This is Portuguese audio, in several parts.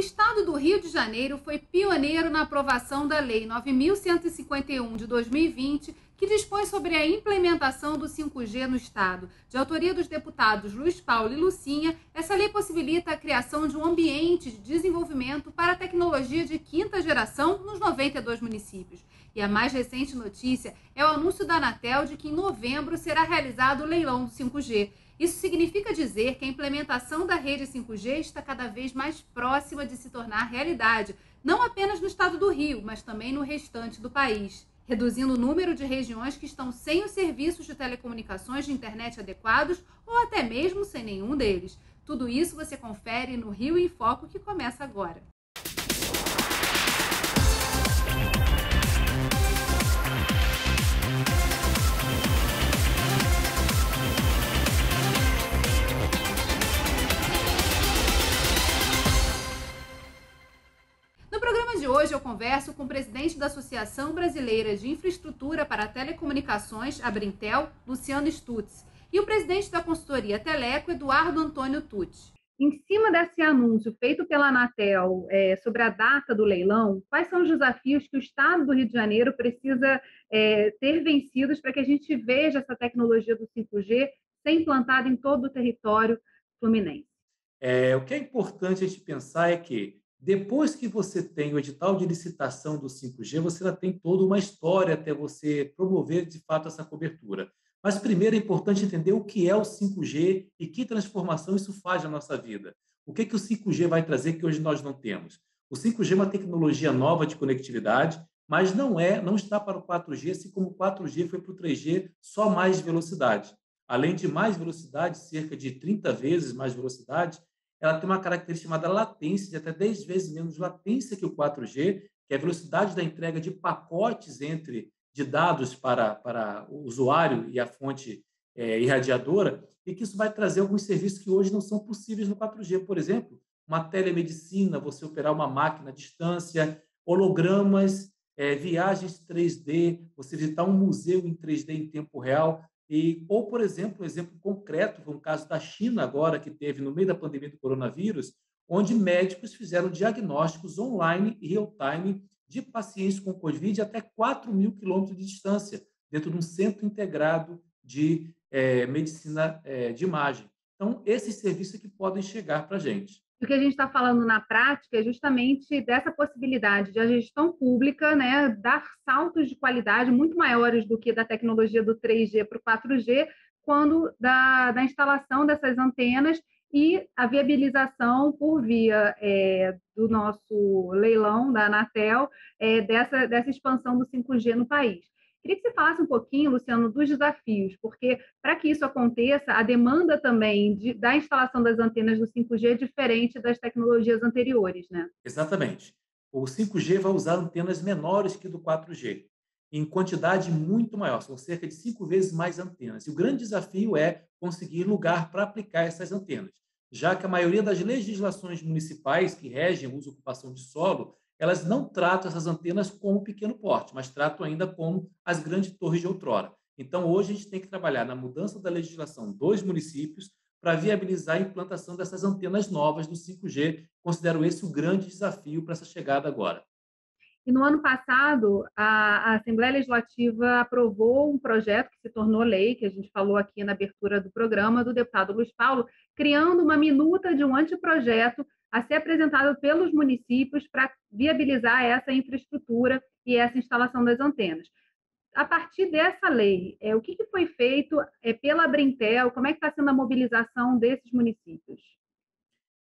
estado do Rio de Janeiro foi pioneiro na aprovação da Lei 9.151 de 2020, que dispõe sobre a implementação do 5G no estado. De autoria dos deputados Luiz Paulo e Lucinha, essa lei possibilita a criação de um ambiente de desenvolvimento para a tecnologia de quinta geração nos 92 municípios. E a mais recente notícia é o anúncio da Anatel de que em novembro será realizado o leilão do 5G. Isso significa dizer que a implementação da rede 5G está cada vez mais próxima de se tornar realidade, não apenas no estado do Rio, mas também no restante do país, reduzindo o número de regiões que estão sem os serviços de telecomunicações de internet adequados ou até mesmo sem nenhum deles. Tudo isso você confere no Rio em Foco, que começa agora. Hoje eu converso com o presidente da Associação Brasileira de Infraestrutura para Telecomunicações, a Brintel, Luciano Stutz, e o presidente da consultoria Teleco, Eduardo Antônio Tucci. Em cima desse anúncio feito pela Anatel sobre a data do leilão, quais são os desafios que o estado do Rio de Janeiro precisa ter vencidos para que a gente veja essa tecnologia do 5G ser implantada em todo o território fluminense? O que é importante a gente pensar é que, depois que você tem o edital de licitação do 5G, você já tem toda uma história até você promover, de fato, essa cobertura. Mas, primeiro, é importante entender o que é o 5G e que transformação isso faz na nossa vida. O que que o 5G vai trazer que hoje nós não temos? O 5G é uma tecnologia nova de conectividade, mas não está para o 4G, assim como o 4G foi para o 3G, só mais velocidade. Além de mais velocidade, cerca de 30 vezes mais velocidade, ela tem uma característica chamada latência, de até 10 vezes menos latência que o 4G, que é a velocidade da entrega de pacotes de dados para o usuário e a fonte irradiadora, e que isso vai trazer alguns serviços que hoje não são possíveis no 4G. Por exemplo, uma telemedicina, você operar uma máquina à distância, hologramas, viagens 3D, você visitar um museu em 3D em tempo real. Ou, por exemplo, um exemplo concreto, foi um caso da China agora, que teve no meio da pandemia do coronavírus, onde médicos fizeram diagnósticos online e real-time de pacientes com Covid até 4.000 quilômetros de distância, dentro de um centro integrado de medicina de imagem. Então, esses serviços que podem chegar para a gente. O que a gente está falando na prática é justamente dessa possibilidade de a gestão pública, né, dar saltos de qualidade muito maiores do que da tecnologia do 3G para o 4G, quando da instalação dessas antenas e a viabilização por via do nosso leilão da Anatel, dessa expansão do 5G no país. Queria que você falasse um pouquinho, Luciano, dos desafios, porque para que isso aconteça, a demanda também da instalação das antenas do 5G é diferente das tecnologias anteriores, né? Exatamente. O 5G vai usar antenas menores que do 4G, em quantidade muito maior, são cerca de 5 vezes mais antenas. E o grande desafio é conseguir lugar para aplicar essas antenas, já que a maioria das legislações municipais que regem o uso e ocupação de solo, elas não tratam essas antenas como pequeno porte, mas tratam ainda como as grandes torres de outrora. Então, hoje a gente tem que trabalhar na mudança da legislação dos municípios para viabilizar a implantação dessas antenas novas do 5G. Considero esse o grande desafio para essa chegada agora. E no ano passado, a Assembleia Legislativa aprovou um projeto que se tornou lei, que a gente falou aqui na abertura do programa, do deputado Luiz Paulo, criando uma minuta de um anteprojeto a ser apresentado pelos municípios para viabilizar essa infraestrutura e essa instalação das antenas. A partir dessa lei, o que foi feito pela Brintel? Como é que está sendo a mobilização desses municípios?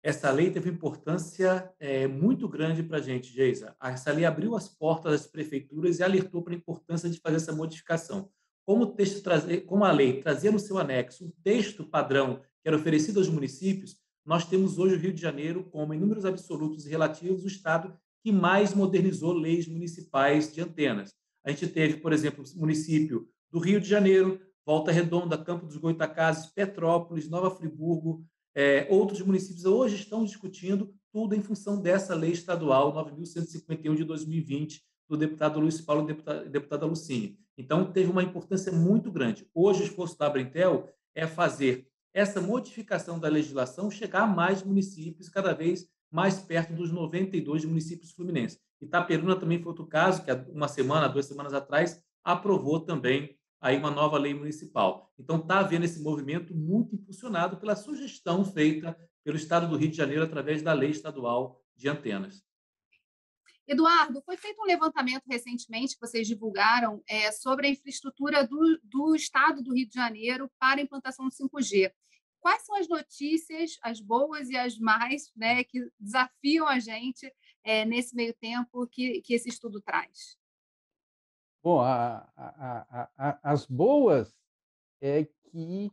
Essa lei teve importância muito grande para a gente, Geisa. Essa lei abriu as portas das prefeituras e alertou para a importância de fazer essa modificação. Como a lei trazia no seu anexo um texto padrão que era oferecido aos municípios, nós temos hoje o Rio de Janeiro como, em números absolutos e relativos, o estado que mais modernizou leis municipais de antenas. A gente teve, por exemplo, o município do Rio de Janeiro, Volta Redonda, Campo dos Goytacazes, Petrópolis, Nova Friburgo. Outros municípios hoje estão discutindo tudo em função dessa lei estadual 9.151 de 2020, do deputado Luiz Paulo e deputada Lucinha. Então, teve uma importância muito grande. Hoje, o esforço da Brintel é fazer essa modificação da legislação chegar a mais municípios, cada vez mais perto dos 92 municípios fluminenses. Itaperuna também foi outro caso, que há uma semana, 2 semanas atrás, aprovou também aí uma nova lei municipal. Então, está havendo esse movimento muito impulsionado pela sugestão feita pelo Estado do Rio de Janeiro através da Lei Estadual de Antenas. Eduardo, foi feito um levantamento recentemente que vocês divulgaram sobre a infraestrutura do Estado do Rio de Janeiro para a implantação do 5G. Quais são as notícias, as boas e as más, né, que desafiam a gente nesse meio tempo que esse estudo traz? Bom, as boas é que,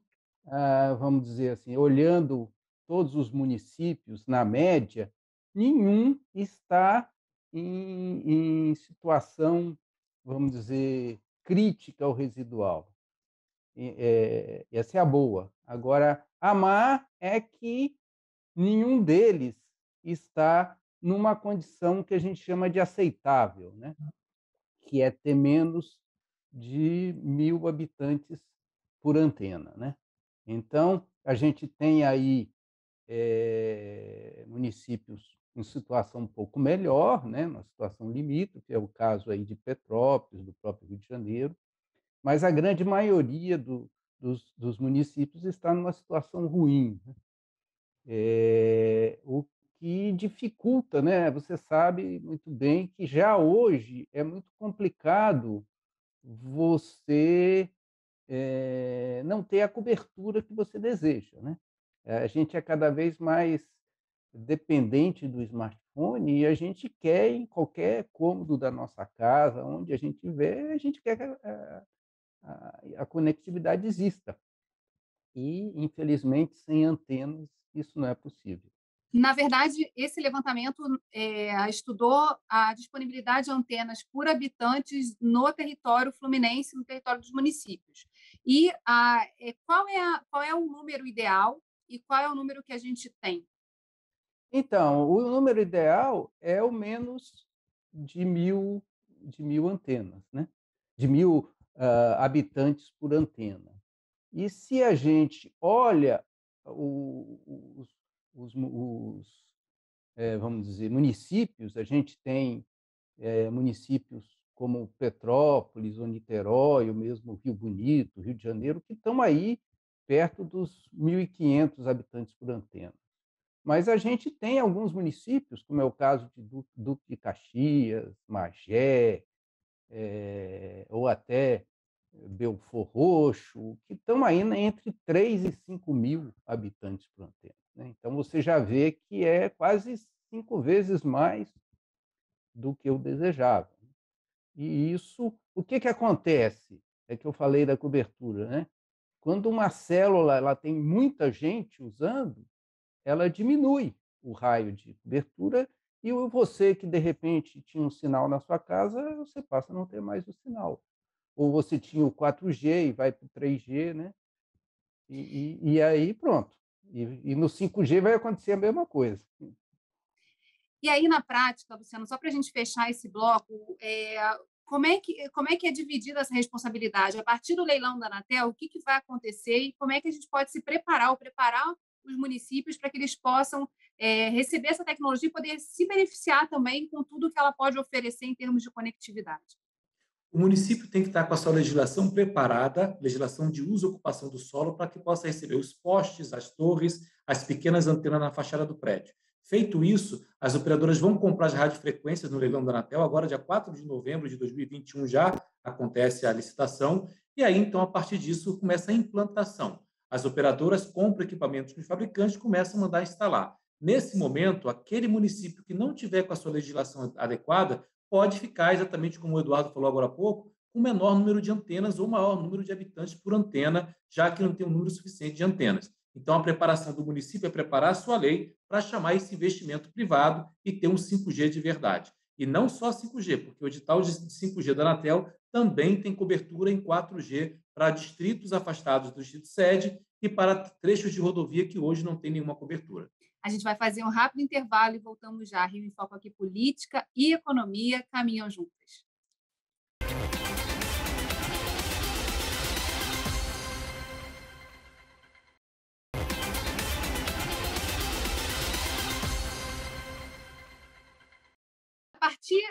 vamos dizer assim, olhando todos os municípios, na média, nenhum está em situação, vamos dizer, crítica ou residual. Essa é a boa. Agora, a má é que nenhum deles está numa condição que a gente chama de aceitável, né? Que é ter menos de 1.000 habitantes por antena, né? Então, a gente tem aí municípios em situação um pouco melhor, né? Uma situação limítrofe, é o caso aí de Petrópolis, do próprio Rio de Janeiro, mas a grande maioria dos municípios está numa situação ruim, né? O que dificulta, né? Você sabe muito bem que já hoje é muito complicado você não ter a cobertura que você deseja, né? A gente é cada vez mais dependente do smartphone e a gente quer, em qualquer cômodo da nossa casa, onde a gente estiver, a gente quer que a conectividade exista. E, infelizmente, sem antenas, isso não é possível. Na verdade, esse levantamento estudou a disponibilidade de antenas por habitantes no território fluminense, no território dos municípios. E qual é o número ideal e qual é o número que a gente tem? Então, o número ideal é o menos de 1.000 antenas, né? De 1.000 habitantes por antena. E se a gente olha vamos dizer, municípios, a gente tem municípios como Petrópolis, ou Niterói, ou mesmo Rio Bonito, Rio de Janeiro, que estão aí perto dos 1.500 habitantes por antena. Mas a gente tem alguns municípios, como é o caso de Duque de Caxias, Magé, ou até Belfor Roxo, que estão aí entre 3 e 5 mil habitantes por antena, né? Então, você já vê que é quase 5 vezes mais do que eu desejava. E isso, o que acontece? É que eu falei da cobertura, né? Quando uma célula ela tem muita gente usando, ela diminui o raio de cobertura e você que, de repente, tinha um sinal na sua casa, você passa a não ter mais o sinal. Ou você tinha o 4G e vai para o 3G, né? E aí, pronto. E no 5G vai acontecer a mesma coisa. E aí, na prática, Luciano, só para a gente fechar esse bloco, como é que é dividida essa responsabilidade? A partir do leilão da Anatel, o que vai acontecer e como é que a gente pode se preparar ou preparar os municípios para que eles possam receber essa tecnologia e poder se beneficiar também com tudo que ela pode oferecer em termos de conectividade? O município tem que estar com a sua legislação preparada, legislação de uso e ocupação do solo, para que possa receber os postes, as torres, as pequenas antenas na fachada do prédio. Feito isso, as operadoras vão comprar as radiofrequências no leilão da Anatel, agora dia 4 de novembro de 2021 já acontece a licitação, e aí então a partir disso começa a implantação. As operadoras compram equipamentos dos fabricantes e começam a mandar instalar. Nesse momento, aquele município que não tiver com a sua legislação adequada pode ficar, exatamente como o Eduardo falou agora há pouco, com menor número de antenas ou maior número de habitantes por antena, já que não tem um número suficiente de antenas. Então, a preparação do município é preparar a sua lei para chamar esse investimento privado e ter um 5G de verdade. E não só 5G, porque o edital de 5G da Anatel também tem cobertura em 4G para distritos afastados do distrito sede e para trechos de rodovia que hoje não tem nenhuma cobertura. A gente vai fazer um rápido intervalo e voltamos já. Rio em Foco aqui, política e economia caminham juntas. partir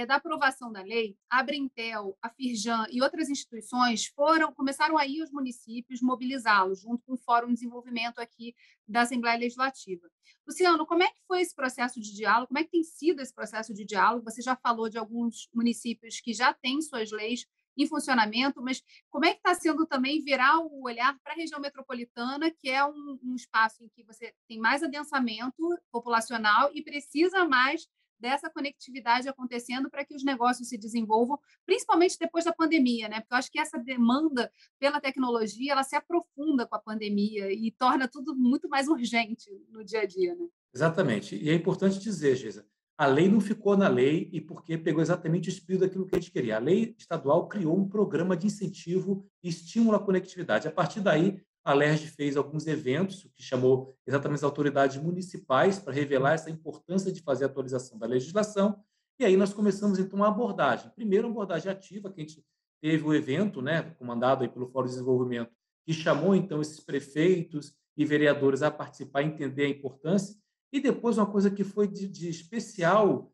da aprovação da lei, a Brintel, a Firjan e outras instituições começaram a ir aos municípios mobilizá-los, junto com o Fórum de Desenvolvimento aqui da Assembleia Legislativa. Luciano, como é que foi esse processo de diálogo? Como é que tem sido esse processo de diálogo? Você já falou de alguns municípios que já têm suas leis em funcionamento, mas como é que está sendo também virar o olhar para a região metropolitana, que é um espaço em que você tem mais adensamento populacional e precisa mais dessa conectividade acontecendo para que os negócios se desenvolvam, principalmente depois da pandemia, né? Porque eu acho que essa demanda pela tecnologia, ela se aprofunda com a pandemia e torna tudo muito mais urgente no dia a dia, né? Exatamente. E é importante dizer, Geisa, a lei não ficou na lei e porque pegou exatamente o espírito daquilo que a gente queria. A lei estadual criou um programa de incentivo e estímulo à conectividade. A partir daí, a LERJ fez alguns eventos, que chamou exatamente as autoridades municipais para revelar essa importância de fazer a atualização da legislação. E aí nós começamos, então, uma abordagem. Primeiro, uma abordagem ativa, que a gente teve o evento, né, comandado aí pelo Fórum de Desenvolvimento, que chamou, então, esses prefeitos e vereadores a participar e entender a importância. E depois, uma coisa que foi de especial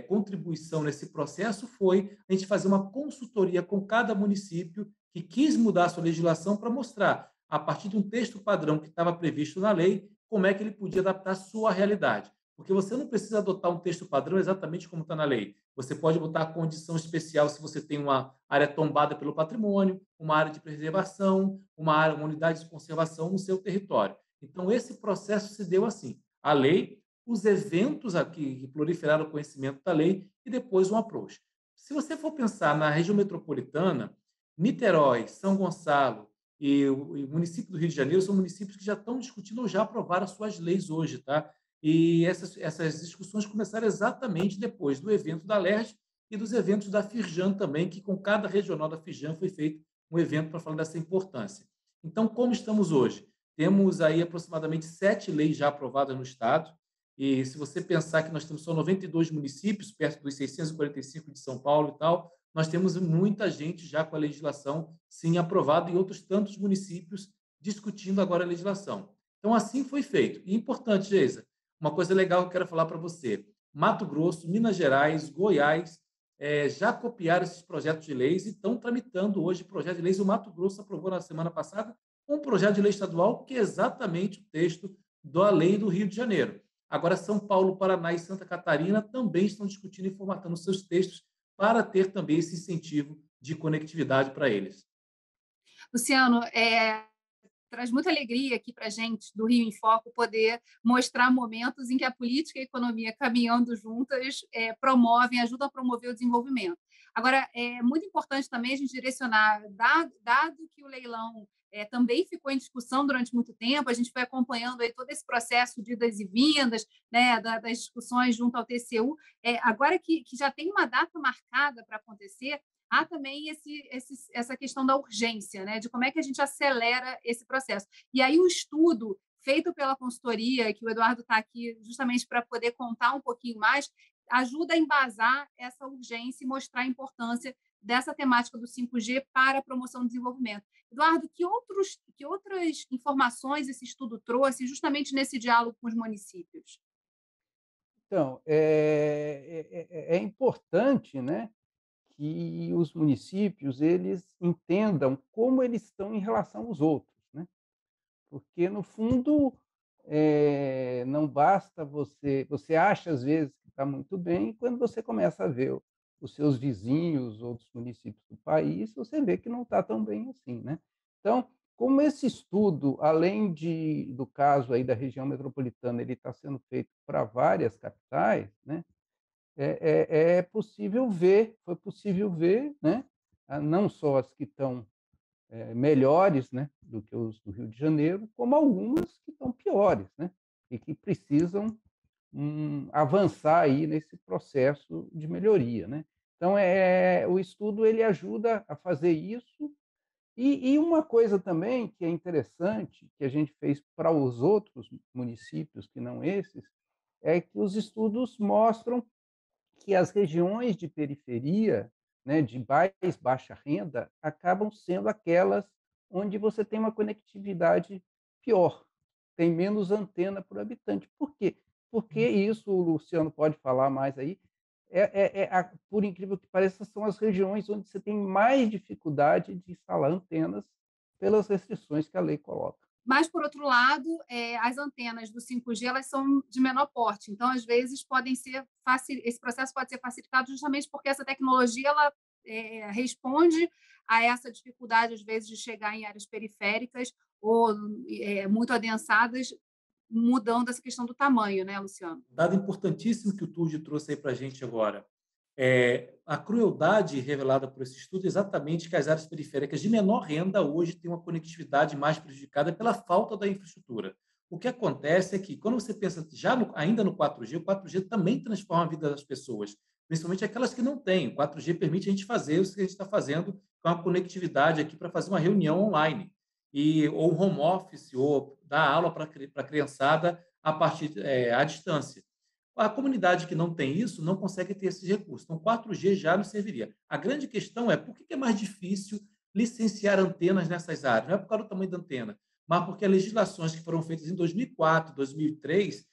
contribuição nesse processo foi a gente fazer uma consultoria com cada município que quis mudar a sua legislação para mostrar, a partir de um texto padrão que estava previsto na lei, como é que ele podia adaptar a sua realidade. Porque você não precisa adotar um texto padrão exatamente como está na lei. Você pode botar a condição especial se você tem uma área tombada pelo patrimônio, uma área de preservação, uma unidade de conservação no seu território. Então, esse processo se deu assim: a lei, os eventos aqui que proliferaram o conhecimento da lei e depois um approach. Se você for pensar na região metropolitana, Niterói, São Gonçalo e o município do Rio de Janeiro são municípios que já estão discutindo ou já aprovaram as suas leis hoje, tá? E essas discussões começaram exatamente depois do evento da LERJ e dos eventos da Firjan também, que com cada regional da Firjan foi feito um evento para falar dessa importância. Então, como estamos hoje? Temos aí aproximadamente 7 leis já aprovadas no Estado, e se você pensar que nós temos só 92 municípios, perto dos 645 de São Paulo e tal, nós temos muita gente já com a legislação, sim, aprovada, e outros tantos municípios discutindo agora a legislação. Então, assim foi feito. E importante, Geisa, uma coisa legal que eu quero falar para você: Mato Grosso, Minas Gerais, Goiás, já copiaram esses projetos de leis e estão tramitando hoje projeto de leis. O Mato Grosso aprovou na semana passada um projeto de lei estadual que é exatamente o texto da lei do Rio de Janeiro. Agora, São Paulo, Paraná e Santa Catarina também estão discutindo e formatando seus textos para ter também esse incentivo de conectividade para eles. Luciano, traz muita alegria aqui para a gente, do Rio em Foco, poder mostrar momentos em que a política e a economia, caminhando juntas, ajudam a promover o desenvolvimento. Agora, é muito importante também a gente direcionar, dado que o leilão também ficou em discussão durante muito tempo, a gente foi acompanhando aí todo esse processo de idas e vindas, né, das discussões junto ao TCU. Agora que já tem uma data marcada para acontecer, há também essa questão da urgência, né, de como é que a gente acelera esse processo. E aí o estudo feito pela consultoria, que o Eduardo está aqui justamente para poder contar um pouquinho mais, ajuda a embasar essa urgência e mostrar a importância dessa temática do 5G para a promoção do desenvolvimento. Eduardo, que outras informações esse estudo trouxe justamente nesse diálogo com os municípios? Então, é importante, né, que os municípios eles entendam como eles estão em relação aos outros, né? Porque, no fundo, não basta você acha, às vezes, que está muito bem, e quando você começa a ver os seus vizinhos, outros municípios do país, você vê que não está tão bem assim, né? Então, como esse estudo, além do caso aí da região metropolitana, ele está sendo feito para várias capitais, né? Foi possível ver, né? Não só as que estão melhores, né, do que os do Rio de Janeiro, como algumas que estão piores, né, e que precisam avançar aí nesse processo de melhoria, né? Então, o estudo ele ajuda a fazer isso. E uma coisa também que é interessante, que a gente fez para os outros municípios que não esses, é que os estudos mostram que as regiões de periferia, né, de mais baixa renda, acabam sendo aquelas onde você tem uma conectividade pior, tem menos antena por habitante. Por quê? Porque isso, o Luciano pode falar mais aí, por incrível que pareça, são as regiões onde você tem mais dificuldade de instalar antenas pelas restrições que a lei coloca. Mas, por outro lado, as antenas do 5G elas são de menor porte, então, às vezes, esse processo pode ser facilitado justamente porque essa tecnologia ela, responde a essa dificuldade, às vezes, de chegar em áreas periféricas ou muito adensadas, mudando essa questão do tamanho, né, Luciano? Dado importantíssimo que o Turdi trouxe aí para a gente agora. A crueldade revelada por esse estudo é exatamente que as áreas periféricas de menor renda hoje têm uma conectividade mais prejudicada pela falta da infraestrutura. O que acontece é que, quando você pensa ainda no 4G, o 4G também transforma a vida das pessoas, principalmente aquelas que não têm. O 4G permite a gente fazer o que a gente está fazendo com a conectividade aqui para fazer uma reunião online, ou home office, ou dar aula para a criançada à distância. A comunidade que não tem isso não consegue ter esses recursos. Então, 4G já não serviria. A grande questão é por que é mais difícil licenciar antenas nessas áreas? Não é por causa do tamanho da antena, mas porque as legislações que foram feitas em 2004, 2003,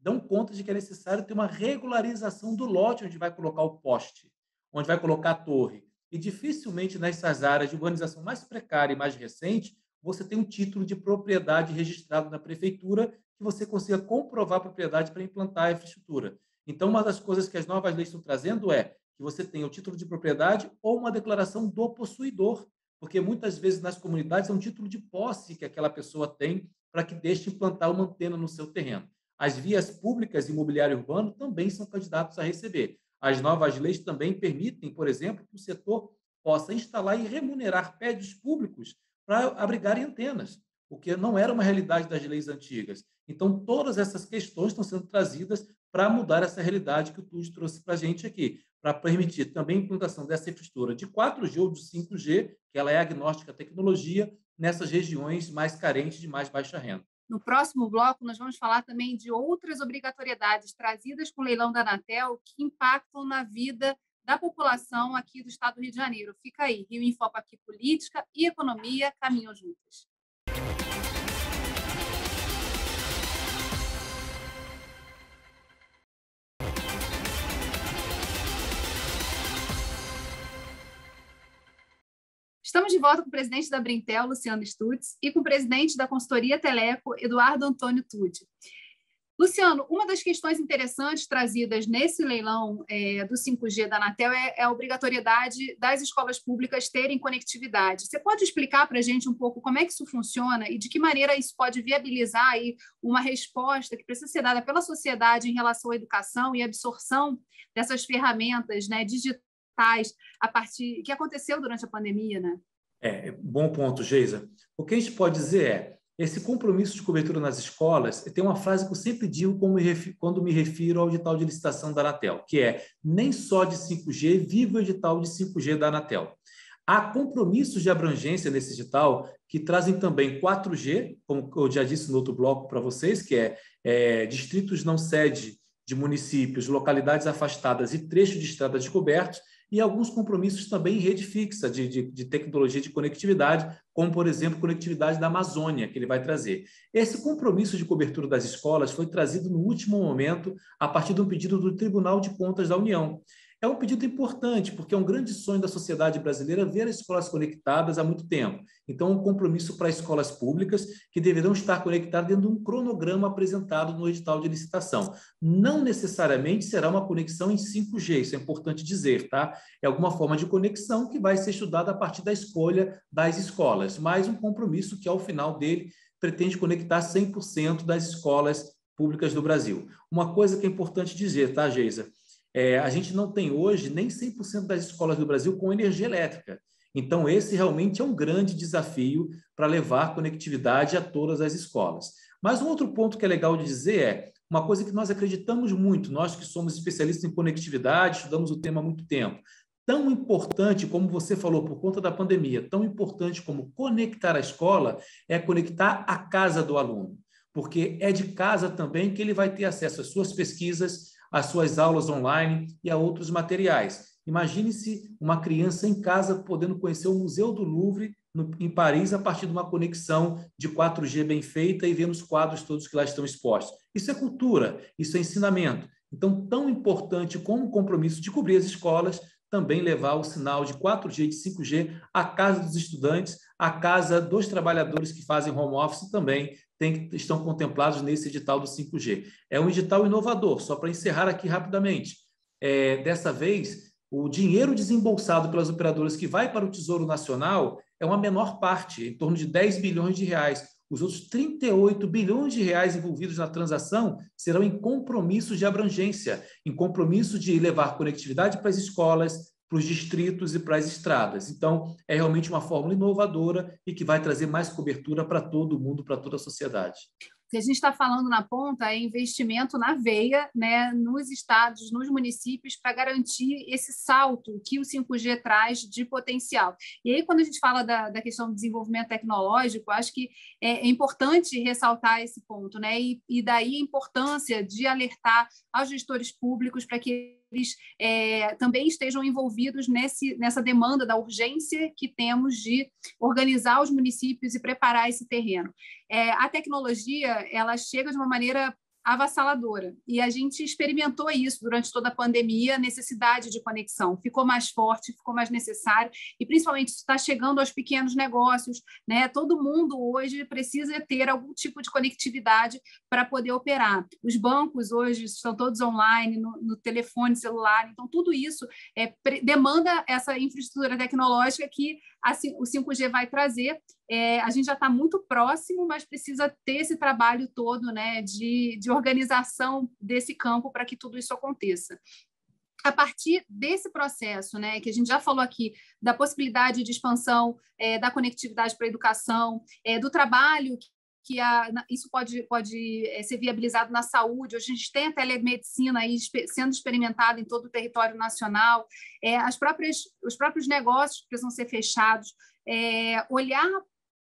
dão conta de que é necessário ter uma regularização do lote onde vai colocar o poste, onde vai colocar a torre. E dificilmente nessas áreas de urbanização mais precária e mais recente, você tem um título de propriedade registrado na prefeitura que você consiga comprovar a propriedade para implantar a infraestrutura. Então, uma das coisas que as novas leis estão trazendo é que você tenha o título de propriedade ou uma declaração do possuidor, porque muitas vezes nas comunidades é um título de posse que aquela pessoa tem para que deixe implantar uma antena no seu terreno. As vias públicas e imobiliário urbano também são candidatos a receber. As novas leis também permitem, por exemplo, que o setor possa instalar e remunerar prédios públicos para abrigarem antenas, o que não era uma realidade das leis antigas. Então, todas essas questões estão sendo trazidas para mudar essa realidade que o TUD trouxe para a gente aqui, para permitir também a implantação dessa infraestrutura de 4G ou de 5G, que ela é agnóstica à tecnologia, nessas regiões mais carentes de mais baixa renda. No próximo bloco, nós vamos falar também de outras obrigatoriedades trazidas com o leilão da Anatel que impactam na vida da população aqui do estado do Rio de Janeiro. Fica aí, Rio em Foco aqui, política e economia caminham juntas. Estamos de volta com o presidente da Brintel, Luciano Stutz, e com o presidente da consultoria Teleco, Eduardo Antônio Tucci. Luciano, uma das questões interessantes trazidas nesse leilão do 5G da Anatel é a obrigatoriedade das escolas públicas terem conectividade. Você pode explicar para a gente um pouco como é que isso funciona e de que maneira isso pode viabilizar aí uma resposta que precisa ser dada pela sociedade em relação à educação e absorção dessas ferramentas, né, digitais a partir que aconteceu durante a pandemia, né? Bom ponto, Geisa. O que a gente pode dizer é esse compromisso de cobertura nas escolas. Tem uma frase que eu sempre digo quando me refiro ao edital de licitação da Anatel, que é: nem só de 5G vive o edital de 5G da Anatel. Há compromissos de abrangência nesse edital que trazem também 4G, como eu já disse no outro bloco para vocês, que é distritos não sede de municípios, localidades afastadas e trechos de estradas descobertos, e alguns compromissos também em rede fixa de tecnologia de conectividade, como, por exemplo, conectividade da Amazônia, que ele vai trazer. Esse compromisso de cobertura das escolas foi trazido no último momento a partir de um pedido do Tribunal de Contas da União. É um pedido importante, porque é um grande sonho da sociedade brasileira ver as escolas conectadas há muito tempo. Então, é um compromisso para escolas públicas que deverão estar conectadas dentro de um cronograma apresentado no edital de licitação. Não necessariamente será uma conexão em 5G, isso é importante dizer, tá? É alguma forma de conexão que vai ser estudada a partir da escolha das escolas, mas um compromisso que, ao final dele, pretende conectar 100% das escolas públicas do Brasil. Uma coisa que é importante dizer, tá, Geisa? A gente não tem hoje nem 100% das escolas do Brasil com energia elétrica. Então, esse realmente é um grande desafio para levar conectividade a todas as escolas. Mas um outro ponto que é legal de dizer é uma coisa que nós acreditamos muito, nós que somos especialistas em conectividade, estudamos o tema há muito tempo. Tão importante, como você falou, por conta da pandemia, tão importante como conectar a escola é conectar a casa do aluno, porque é de casa também que ele vai ter acesso às suas pesquisas, às suas aulas online e a outros materiais. Imagine-se uma criança em casa podendo conhecer o Museu do Louvre em Paris a partir de uma conexão de 4G bem feita e vendo os quadros todos que lá estão expostos. Isso é cultura, isso é ensinamento. Então, tão importante como o compromisso de cobrir as escolas, também levar o sinal de 4G e de 5G à casa dos estudantes, à casa dos trabalhadores que fazem home office também estão contemplados nesse edital do 5G. É um edital inovador, só para encerrar aqui rapidamente. Dessa vez, o dinheiro desembolsado pelas operadoras que vai para o Tesouro Nacional é uma menor parte, em torno de 10 bilhões de reais. Os outros 38 bilhões de reais envolvidos na transação serão em compromissos de abrangência, em compromisso de levar conectividade para as escolas, para os distritos e para as estradas. Então, é realmente uma fórmula inovadora e que vai trazer mais cobertura para todo mundo, para toda a sociedade. O que a gente está falando na ponta é investimento na veia, né, nos estados, nos municípios, para garantir esse salto que o 5G traz de potencial. E aí, quando a gente fala da questão do desenvolvimento tecnológico, acho que é importante ressaltar esse ponto, né? E daí a importância de alertar aos gestores públicos para que eles também estejam envolvidos nessa demanda da urgência que temos de organizar os municípios e preparar esse terreno. A tecnologia ela chega de uma maneira avassaladora. E a gente experimentou isso durante toda a pandemia, a necessidade de conexão. Ficou mais forte, ficou mais necessário, e principalmente isso está chegando aos pequenos negócios, né? Todo mundo hoje precisa ter algum tipo de conectividade para poder operar. Os bancos hoje estão todos online, no telefone celular, então tudo isso demanda essa infraestrutura tecnológica que o 5G vai trazer. A gente já está muito próximo, mas precisa ter esse trabalho todo, né, de organização desse campo para que tudo isso aconteça. A partir desse processo, né, que a gente já falou aqui, da possibilidade de expansão da conectividade para a educação, do trabalho que isso pode ser viabilizado na saúde. Hoje a gente tem a telemedicina aí sendo experimentada em todo o território nacional, os próprios negócios que precisam ser fechados, olhar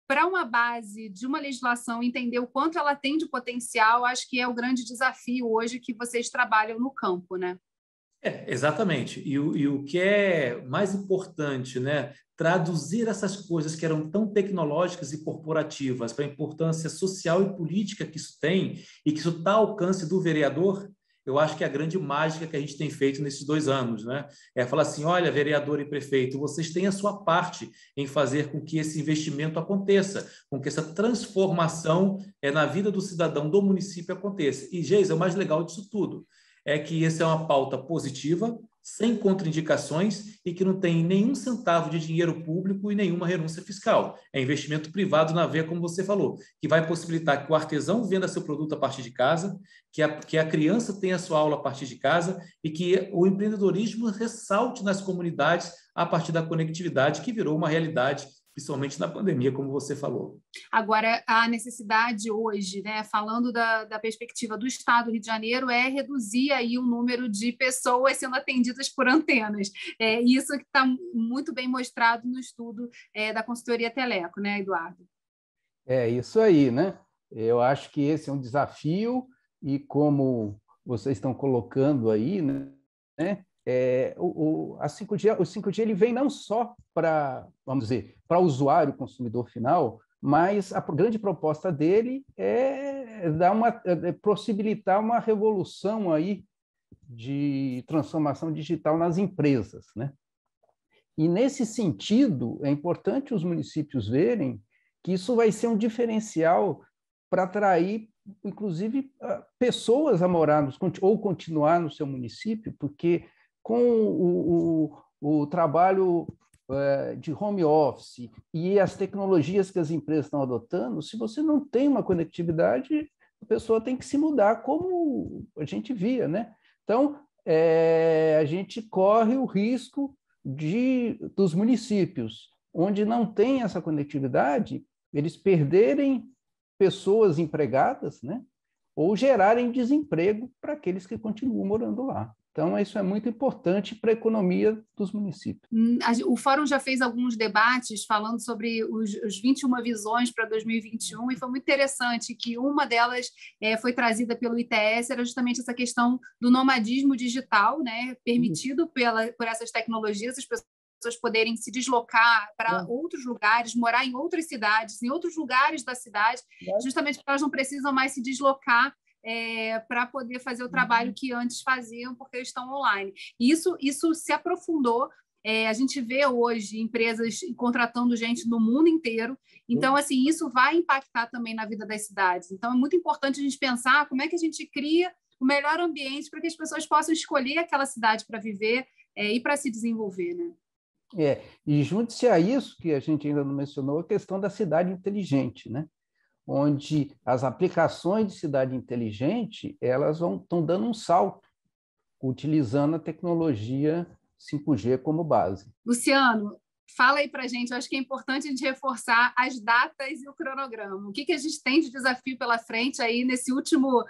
para uma base de uma legislação, entender o quanto ela tem de potencial, acho que é o grande desafio hoje que vocês trabalham no campo, né? Exatamente. E o que é mais importante, né? Traduzir essas coisas que eram tão tecnológicas e corporativas para a importância social e política que isso tem e que isso está ao alcance do vereador, eu acho que é a grande mágica que a gente tem feito nesses 2 anos, né? É falar assim, olha, vereador e prefeito, vocês têm a sua parte em fazer com que esse investimento aconteça, com que essa transformação na vida do cidadão do município aconteça. E, Geisa, o mais legal disso tudo é que essa é uma pauta positiva, sem contraindicações e que não tem nenhum centavo de dinheiro público e nenhuma renúncia fiscal. É investimento privado na veia, como você falou, que vai possibilitar que o artesão venda seu produto a partir de casa, que a criança tenha sua aula a partir de casa e que o empreendedorismo ressalte nas comunidades a partir da conectividade, que virou uma realidade, principalmente na pandemia, como você falou. Agora, a necessidade hoje, né, falando da perspectiva do Estado do Rio de Janeiro, é reduzir aí o número de pessoas sendo atendidas por antenas. Isso que está muito bem mostrado no estudo da consultoria Teleco, né, Eduardo? É isso aí, né? Eu acho que esse é um desafio e como vocês estão colocando aí, né? O 5G ele vem não só para, vamos dizer, para o usuário, consumidor final, mas a grande proposta dele é possibilitar uma revolução aí de transformação digital nas empresas, né? E nesse sentido é importante os municípios verem que isso vai ser um diferencial para atrair, inclusive, pessoas a morar ou continuar no seu município, porque com o trabalho de home office e as tecnologias que as empresas estão adotando, se você não tem uma conectividade, a pessoa tem que se mudar, como a gente via, né? Então, a gente corre o risco dos municípios onde não tem essa conectividade, eles perderem pessoas empregadas, né? Ou gerarem desemprego para aqueles que continuam morando lá. Então, isso é muito importante para a economia dos municípios. O Fórum já fez alguns debates falando sobre os 21 visões para 2021 e foi muito interessante que uma delas foi trazida pelo ITS, era justamente essa questão do nomadismo digital, né, permitido por essas tecnologias, as pessoas poderem se deslocar para outros lugares, morar em outras cidades, em outros lugares da cidade, justamente porque elas não precisam mais se deslocar para poder fazer o trabalho que antes faziam, porque eles estão online. E isso se aprofundou. A gente vê hoje empresas contratando gente no mundo inteiro. Então, assim, isso vai impactar também na vida das cidades. Então, é muito importante a gente pensar como é que a gente cria o melhor ambiente para que as pessoas possam escolher aquela cidade para viver e para se desenvolver, né? E junte-se a isso, que a gente ainda não mencionou, a questão da cidade inteligente, né? Onde as aplicações de cidade inteligente elas estão dando um salto, utilizando a tecnologia 5G como base. Luciano, fala aí para a gente, eu acho que é importante a gente reforçar as datas e o cronograma. O que a gente tem de desafio pela frente aí nesse último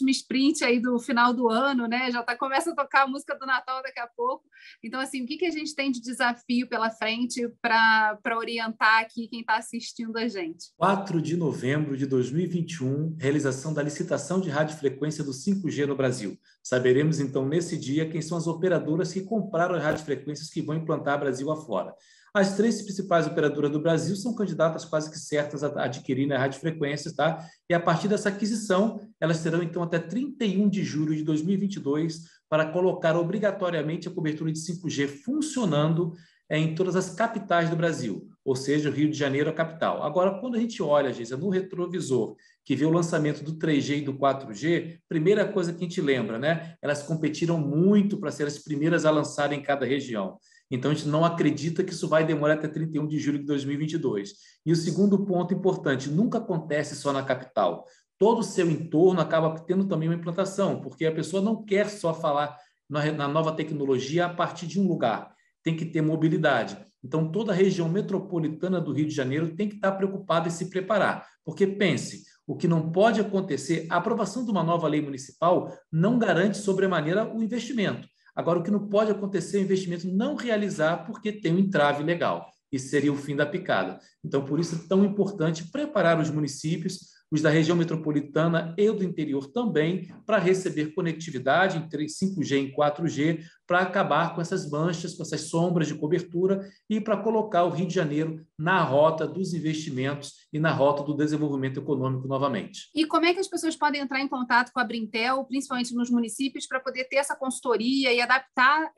sprint aí do final do ano, né? Começa a tocar a música do Natal daqui a pouco. Então, assim, o que a gente tem de desafio pela frente para orientar aqui quem está assistindo a gente? 4 de novembro de 2021, realização da licitação de radiofrequência do 5G no Brasil. Saberemos, então, nesse dia, quem são as operadoras que compraram as radiofrequências que vão implantar Brasil afora. As 3 principais operadoras do Brasil são candidatas quase que certas a adquirirem as radiofrequências, tá? E a partir dessa aquisição, elas terão, então, até 31 de julho de 2022 para colocar obrigatoriamente a cobertura de 5G funcionando em todas as capitais do Brasil, ou seja, o Rio de Janeiro é a capital. Agora, quando a gente olha, gente, no retrovisor, que vê o lançamento do 3G e do 4G, primeira coisa que a gente lembra, né? Elas competiram muito para ser as primeiras a lançarem em cada região. Então, a gente não acredita que isso vai demorar até 31 de julho de 2022. E o segundo ponto importante, nunca acontece só na capital. Todo o seu entorno acaba tendo também uma implantação, porque a pessoa não quer só falar na nova tecnologia a partir de um lugar. Tem que ter mobilidade. Então, toda a região metropolitana do Rio de Janeiro tem que estar preocupada em se preparar. Porque, pense, o que não pode acontecer, a aprovação de uma nova lei municipal não garante sobremaneira o investimento. Agora, o que não pode acontecer é o investimento não realizar porque tem um entrave legal. Isso seria o fim da picada. Então, por isso é tão importante preparar os municípios, os da região metropolitana e do interior também, para receber conectividade em 5G e 4G, para acabar com essas manchas, com essas sombras de cobertura e para colocar o Rio de Janeiro na rota dos investimentos e na rota do desenvolvimento econômico novamente. E como é que as pessoas podem entrar em contato com a Brintel, principalmente nos municípios, para poder ter essa consultoria e adaptar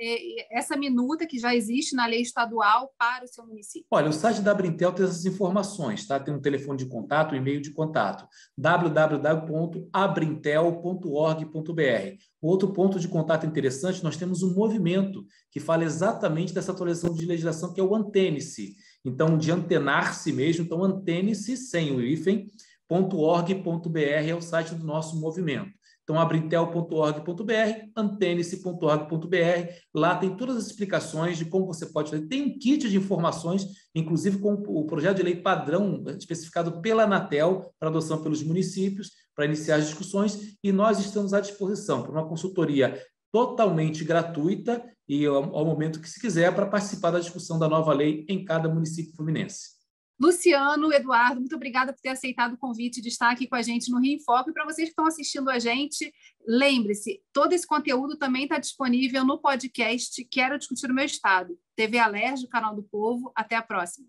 essa minuta que já existe na lei estadual para o seu município? Olha, o site da Brintel tem essas informações, tá? Tem um telefone de contato, um e-mail de contato, www.abrintel.org.br. Outro ponto de contato interessante, nós temos um movimento que fala exatamente dessa atualização de legislação, que é o Antene-se. Então, de antenar-se mesmo, então antene-se, sem o hífen, .org.br é o site do nosso movimento. Então, abrintel.org.br, antene-se.org.br, lá tem todas as explicações de como você pode fazer. Tem um kit de informações, inclusive com o projeto de lei padrão especificado pela Anatel para adoção pelos municípios, para iniciar as discussões, e nós estamos à disposição para uma consultoria totalmente gratuita e ao momento que se quiser para participar da discussão da nova lei em cada município fluminense. Luciano, Eduardo, muito obrigada por ter aceitado o convite de estar aqui com a gente no Rio em Foco. E para vocês que estão assistindo a gente, lembre-se, todo esse conteúdo também está disponível no podcast Quero Discutir o Meu Estado. TV Alerj, Canal do Povo. Até a próxima.